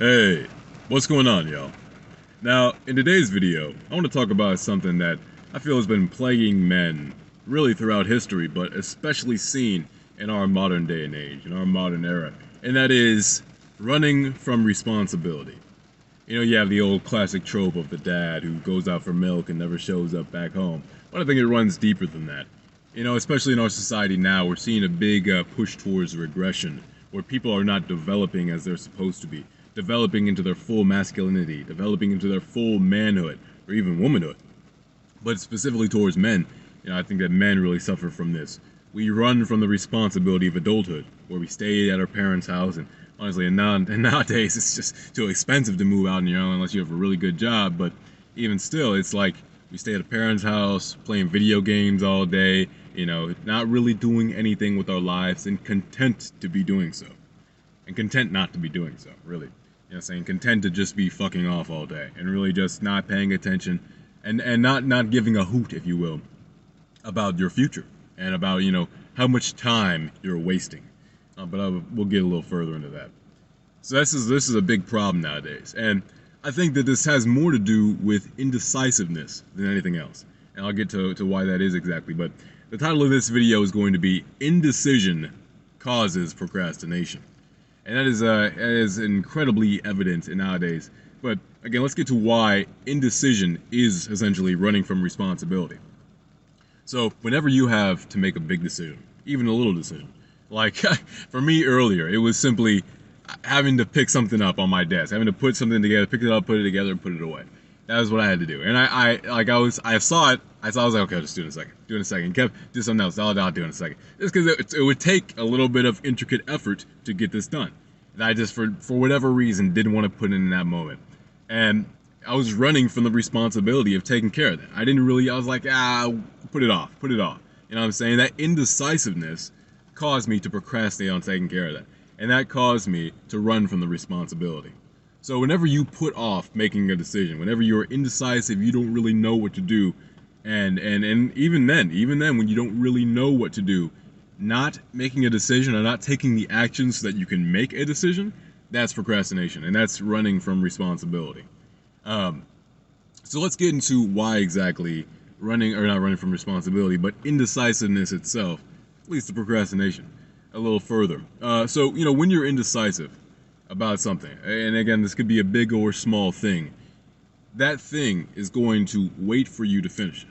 Hey, what's going on, y'all? Now, in today's video, I want to talk about something that I feel has been plaguing men really throughout history, but especially seen in our modern day and age, in our modern era, and that is running from responsibility. You know, you have the old classic trope of the dad who goes out for milk and never shows up back home, but I think it runs deeper than that. You know, especially in our society now, we're seeing a big push towards regression, where people are not developing as they're supposed to be, developing into their full masculinity, developing into their full manhood, or even womanhood. But specifically towards men, you know, I think that men really suffer from this. We run from the responsibility of adulthood, where we stay at our parents' house, and honestly, and nowadays it's just too expensive to move out on your own unless you have a really good job. But even still, it's like we stay at a parent's house, playing video games all day, you know, not really doing anything with our lives, and content to be doing so, and content not to be doing so, really. You know, saying content to just be fucking off all day and really just not paying attention and not giving a hoot, if you will, about your future and about, you know, how much time you're wasting. We'll get a little further into that. So this is a big problem nowadays, and I think that this has more to do with indecisiveness than anything else. And I'll get to why that is exactly. But the title of this video is going to be Indecision Causes Procrastination. And that is incredibly evident in nowadays. But again, let's get to why indecision is essentially running from responsibility. So whenever you have to make a big decision, even a little decision, like for me earlier, it was simply having to pick something up on my desk, having to put something together, pick it up, put it together, and put it away. That was what I had to do. And I saw it. I was like, okay, I'll just do it in a second. Do it in a second. Kept do something else. I'll do it in a second. Just because it would take a little bit of intricate effort to get this done. And I just, for whatever reason, didn't want to put in that moment. And I was running from the responsibility of taking care of that. I was like, put it off, put it off. You know what I'm saying? That indecisiveness caused me to procrastinate on taking care of that. And that caused me to run from the responsibility. So whenever you put off making a decision, whenever you're indecisive, you don't really know what to do, and even then when you don't really know what to do, not making a decision or not taking the action so that you can make a decision, that's procrastination, and that's running from responsibility. Um, so let's get into why exactly running, or not running from responsibility, but indecisiveness itself leads to procrastination a little further. So, you know, when you're indecisive about something, and again, this could be a big or small thing, that thing is going to wait for you to finish it.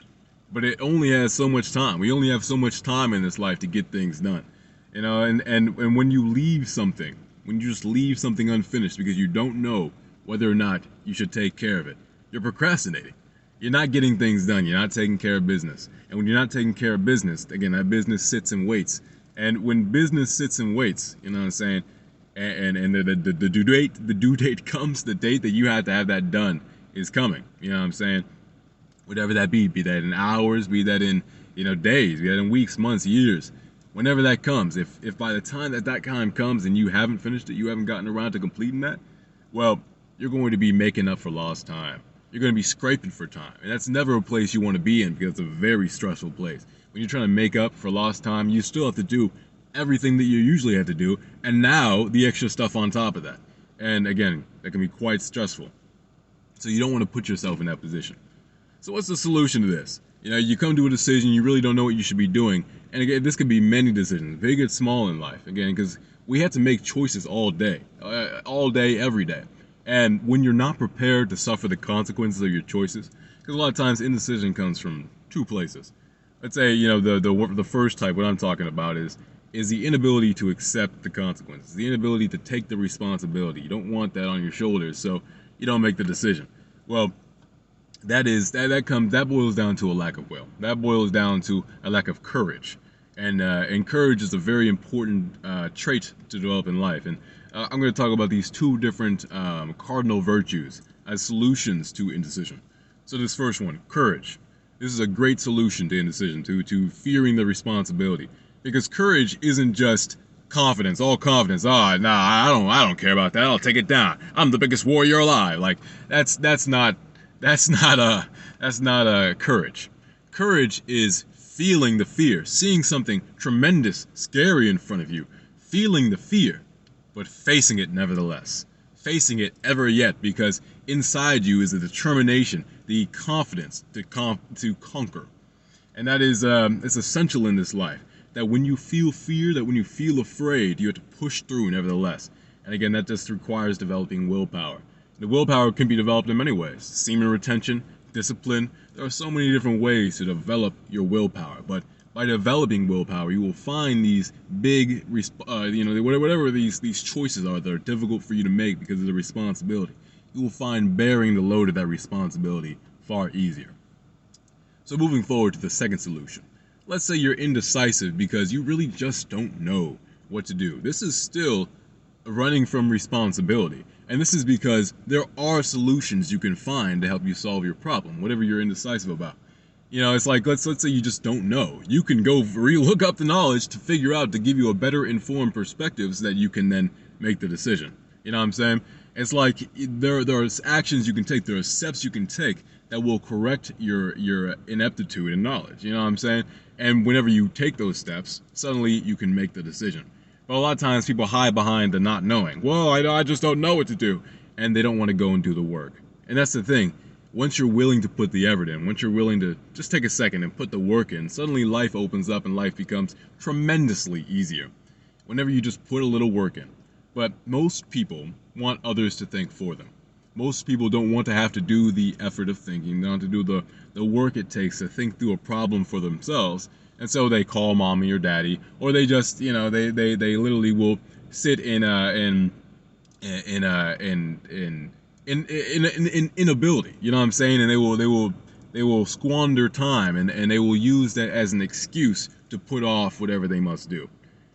But it only has so much time. We only have so much time in this life to get things done. You know, and when you leave something, when you just leave something unfinished because you don't know whether or not you should take care of it, you're procrastinating. You're not getting things done. You're not taking care of business. And when you're not taking care of business, again, that business sits and waits. And when business sits and waits, you know what I'm saying? And the due date comes, the date that you have to have that done is coming. You know what I'm saying? Whatever that be that in hours, be that in, you know, days, be that in weeks, months, years, whenever that comes, if by the time that time comes and you haven't finished it, you haven't gotten around to completing that, well, you're going to be making up for lost time. You're going to be scraping for time, and that's never a place you want to be in because it's a very stressful place. When you're trying to make up for lost time, you still have to do everything that you usually had to do, and now the extra stuff on top of that. And again, that can be quite stressful. So you don't want to put yourself in that position. So what's the solution to this? You know, you come to a decision, you really don't know what you should be doing. And again, this could be many decisions, big and small in life. Again, because we have to make choices all day, every day. And when you're not prepared to suffer the consequences of your choices, because a lot of times indecision comes from two places. Let's say, you know, the first type, what I'm talking about is the inability to accept the consequences, the inability to take the responsibility. You don't want that on your shoulders, so you don't make the decision. Well, that boils down to a lack of will. That boils down to a lack of courage, and courage is a very important trait to develop in life. And I'm going to talk about these two different cardinal virtues as solutions to indecision. So this first one, courage. This is a great solution to indecision, to fearing the responsibility, because courage isn't just confidence, all confidence. Oh, nah, I don't care about that. I'll take it down. I'm the biggest warrior alive. Like that's not a courage. Courage is feeling the fear, seeing something tremendous, scary in front of you, feeling the fear, but facing it nevertheless. facing it ever yet, because inside you is the determination, the confidence to conquer. And that is it's essential in this life, that when you feel fear, that when you feel afraid, you have to push through nevertheless. And again, that just requires developing willpower. The willpower can be developed in many ways: semen retention, discipline. There are so many different ways to develop your willpower, but by developing willpower, you will find these big, whatever these choices are that are difficult for you to make because of the responsibility. You will find bearing the load of that responsibility far easier. So moving forward to the second solution. Let's say you're indecisive because you really just don't know what to do. This is still running from responsibility. And this is because there are solutions you can find to help you solve your problem, whatever you're indecisive about. You know, it's like, let's say you just don't know. You can go look up the knowledge to figure out, to give you a better informed perspective so that you can then make the decision. You know what I'm saying? It's like there are actions you can take, there are steps you can take that will correct your ineptitude in knowledge. You know what I'm saying? And whenever you take those steps, suddenly you can make the decision. But a lot of times people hide behind the not knowing. Well, I just don't know what to do. And they don't want to go and do the work. And that's the thing. Once you're willing to put the effort in, once you're willing to just take a second and put the work in, suddenly life opens up and life becomes tremendously easier. Whenever you just put a little work in. But most people want others to think for them. Most people don't want to have to do the effort of thinking. They don't have to do the work it takes to think through a problem for themselves. And so they call mommy or daddy, or they just, they literally will sit in inability, you know what I'm saying? And they will squander time, and they will use that as an excuse to put off whatever they must do.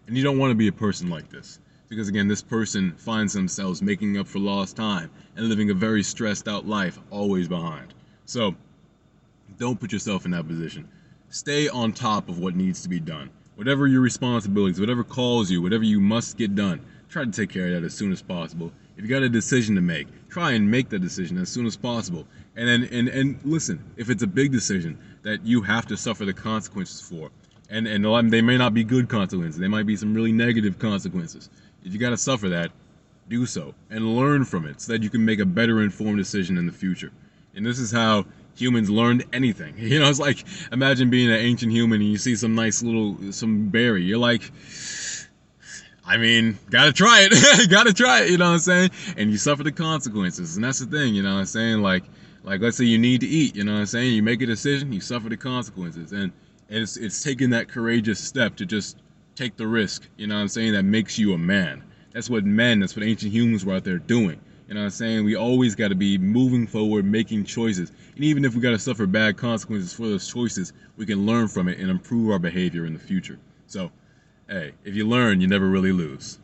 And you don't want to be a person like this, because again, this person finds themselves making up for lost time and living a very stressed out life, always behind. So don't put yourself in that position. Stay on top of what needs to be done. Whatever your responsibilities, whatever calls you, whatever you must get done, try to take care of that as soon as possible. If you got a decision to make, try and make that decision as soon as possible. And then and listen, if it's a big decision that you have to suffer the consequences for, and they may not be good consequences, they might be some really negative consequences. If you got to suffer that, do so and learn from it so that you can make a better informed decision in the future. And this is how humans learned anything. You know, it's like, imagine being an ancient human and you see some nice some berry. You're like, I mean, gotta try it. Gotta try it, you know what I'm saying? And you suffer the consequences. And that's the thing, you know what I'm saying? Like let's say you need to eat, you know what I'm saying? You make a decision, you suffer the consequences. And it's taking that courageous step to just take the risk, you know what I'm saying, that makes you a man. That's what ancient humans were out there doing. You know what I'm saying? We always got to be moving forward, making choices. And even if we got to suffer bad consequences for those choices, we can learn from it and improve our behavior in the future. So, hey, if you learn, you never really lose.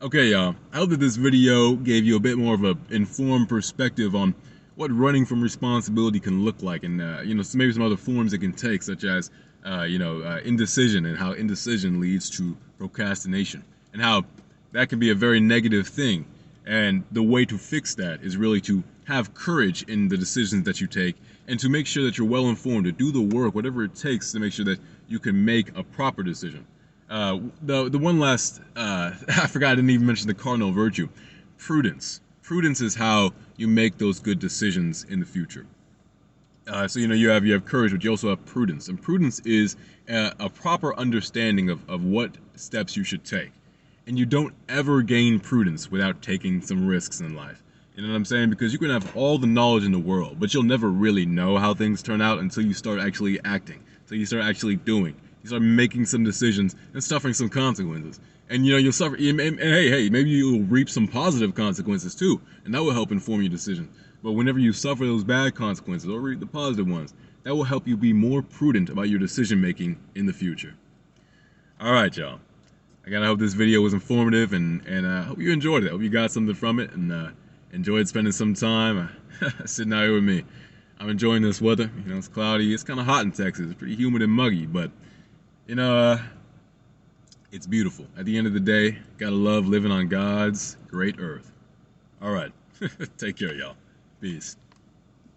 Okay, y'all. I hope that this video gave you a bit more of an informed perspective on what running from responsibility can look like, and maybe some other forms it can take, such as indecision, and how indecision leads to procrastination, and how that can be a very negative thing. And the way to fix that is really to have courage in the decisions that you take, and to make sure that you're well informed, to do the work, whatever it takes, to make sure that you can make a proper decision. The one last, I forgot, I didn't even mention the cardinal virtue, prudence. Prudence is how you make those good decisions in the future. So you have courage, but you also have prudence, and prudence is a proper understanding of what steps you should take. And you don't ever gain prudence without taking some risks in life. You know what I'm saying? Because you can have all the knowledge in the world, but you'll never really know how things turn out until you start actually acting, until you start actually doing. You start making some decisions and suffering some consequences. And you'll suffer, and hey, maybe you'll reap some positive consequences too, and that will help inform your decision. But whenever you suffer those bad consequences or reap the positive ones, that will help you be more prudent about your decision making in the future. Alright, y'all. Again, I hope this video was informative, and I hope you enjoyed it. I hope you got something from it, and enjoyed spending some time sitting out here with me. I'm enjoying this weather. It's cloudy. It's kind of hot in Texas. It's pretty humid and muggy, but it's beautiful. At the end of the day, gotta love living on God's great earth. All right, take care, y'all. Peace.